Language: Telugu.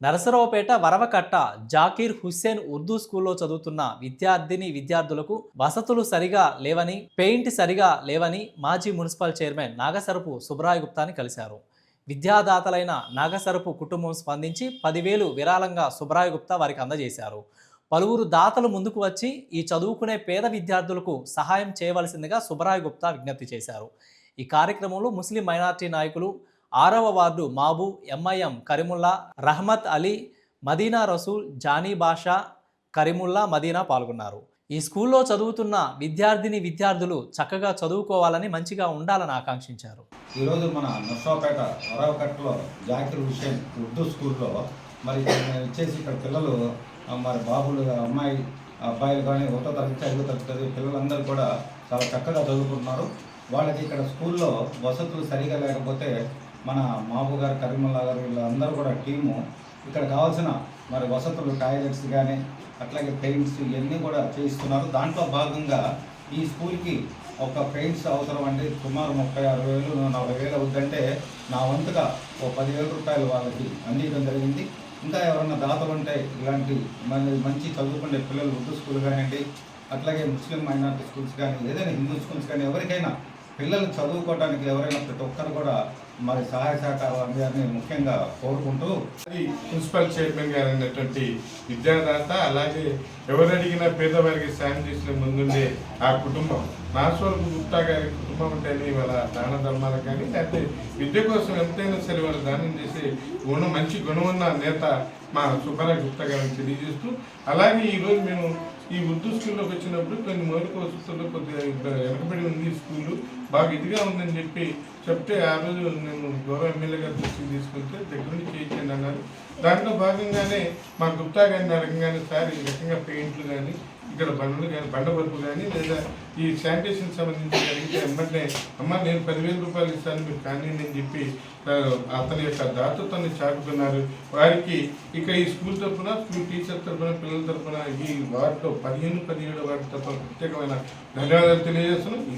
నరసరావుపేట వరవకట్ట జాకీర్ హుస్సేన్ ఉర్దూ స్కూల్లో చదువుతున్న విద్యార్థులకు వసతులు సరిగా లేవని, పెయింట్ సరిగా లేవని మాజీ మున్సిపల్ చైర్మన్ నాగసరపు సుబ్రాయ్ గుప్తాని కలిశారు. విద్యాదాతలైన నాగసరపు కుటుంబం స్పందించి 10,000 విరాళంగా సుబ్రాయ్ గుప్తా వారికి అందజేశారు. పలువురు దాతలు ముందుకు వచ్చి ఈ చదువుకునే పేద విద్యార్థులకు సహాయం చేయవలసిందిగా సుబ్రాయ్ గుప్తా విజ్ఞప్తి చేశారు. ఈ కార్యక్రమంలో ముస్లిం మైనార్టీ నాయకులు 6వ వార్డు మాబు, ఎంఐఎం కరీముల్లా, రహమత్ అలీ, మదీనా రసూల్, జానీ బాషా, కరీముల్లా, మదీనా పాల్గొన్నారు. ఈ స్కూల్లో చదువుతున్న విద్యార్థులు చక్కగా చదువుకోవాలని, మంచిగా ఉండాలని ఆకాంక్షించారు. ఈరోజు మన నర్సరావుపేట వరవకట్టలో జాకీర్ హుస్సేన్ ఉర్దూ స్కూల్లో మరి వచ్చేసి ఇక్కడ పిల్లలు మరి బాబులు, అబ్బాయిలు కానీ 1వ తరగతి 5వ తరగతి పిల్లలందరూ కూడా చాలా చక్కగా చదువుకుంటున్నారు. వాళ్ళకి ఇక్కడ స్కూల్లో వసతులు సరిగా లేకపోతే మన మాబు గారు, కరీముల్లా గారు వీళ్ళందరూ కూడా టీము ఇక్కడ కావాల్సిన మరి వసతులు, టాయిలెట్స్ కానీ అట్లాగే పెయింట్స్ ఇవన్నీ కూడా చేయిస్తున్నారు. దాంట్లో భాగంగా ఈ స్కూల్కి ఒక పెయింట్స్ అవసరం అంటే సుమారు 36,000 40,000 అవుతుందంటే నా వంతుగా ఓ 10,000 రూపాయలు వాళ్ళకి అందించడం జరిగింది. ఇంకా ఎవరన్నా దాతలు ఉంటే ఇలాంటి మంచి చదువుకునే పిల్లలు ఉర్దూ స్కూల్ కానివ్వండి, అట్లాగే ముస్లిం మైనారిటీ స్కూల్స్ కానీ, ఏదైనా హిందూ స్కూల్స్ కానీ ఎవరికైనా పిల్లలు చదువుకోవడానికి ఎవరైనా ప్రతి ఒక్కరు కూడా మరి సహాయ సహకారాలు అందాలని ముఖ్యంగా కోరుకుంటూ మున్సిపల్ చైర్మన్ గారు అయినటువంటి విద్యాదాత, అలాగే ఎవరు అడిగినా పేదవారికి సాయం చేసిన ముందుండే ఆ కుటుంబం నాగసరపు గుప్తా గారి కుటుంబం ఉంటేనే వాళ్ళ దాన ధర్మాలకు కానీ, లేకపోతే విద్య కోసం ఎంతైనా సరే వాళ్ళు దానం చేసే మంచి గుణం ఉన్న నేత మా సుబ్రాయ్ గుప్తా గారిని తెలియజేస్తూ, అలాగే ఈరోజు మేము ఈ ఉర్దూ స్కూల్లోకి వచ్చినప్పుడు కొన్ని మౌలిక వసతుల్లో కొద్దిగా వెనకబడి ఉంది, స్కూలు బాగా ఇదిగా ఉందని చెప్తే ఆ రోజు నేను గౌరవ ఎమ్మెల్యే గారి దృష్టికి తీసుకెళ్తే దగ్గర నుంచి చేయించండి అన్నారు. దాంట్లో భాగంగానే మా గుప్తా గారిని అడగంగానే సార్ ఈ రకంగా పెయింట్లు కానీ, ఇక్కడ బండ్లు కానీ, బండబరుపు కానీ, లేదా ఈ శానిటేషన్ సంబంధించి అడిగితే వెంబడే నేను 10,000 రూపాయలు ఇస్తాను మీరు కానీ అని చెప్పి అతని యొక్క దాతృత్వాన్ని చాటుకున్నారు. వారికి ఇక ఈ స్కూల్ తరఫున, స్కూల్ టీచర్ తరఫున, పిల్లల తరఫున ఈ వార్డులో 15, 17 వార్డు తరఫున ప్రత్యేకమైన ధన్యవాదాలు తెలియజేస్తున్నాం.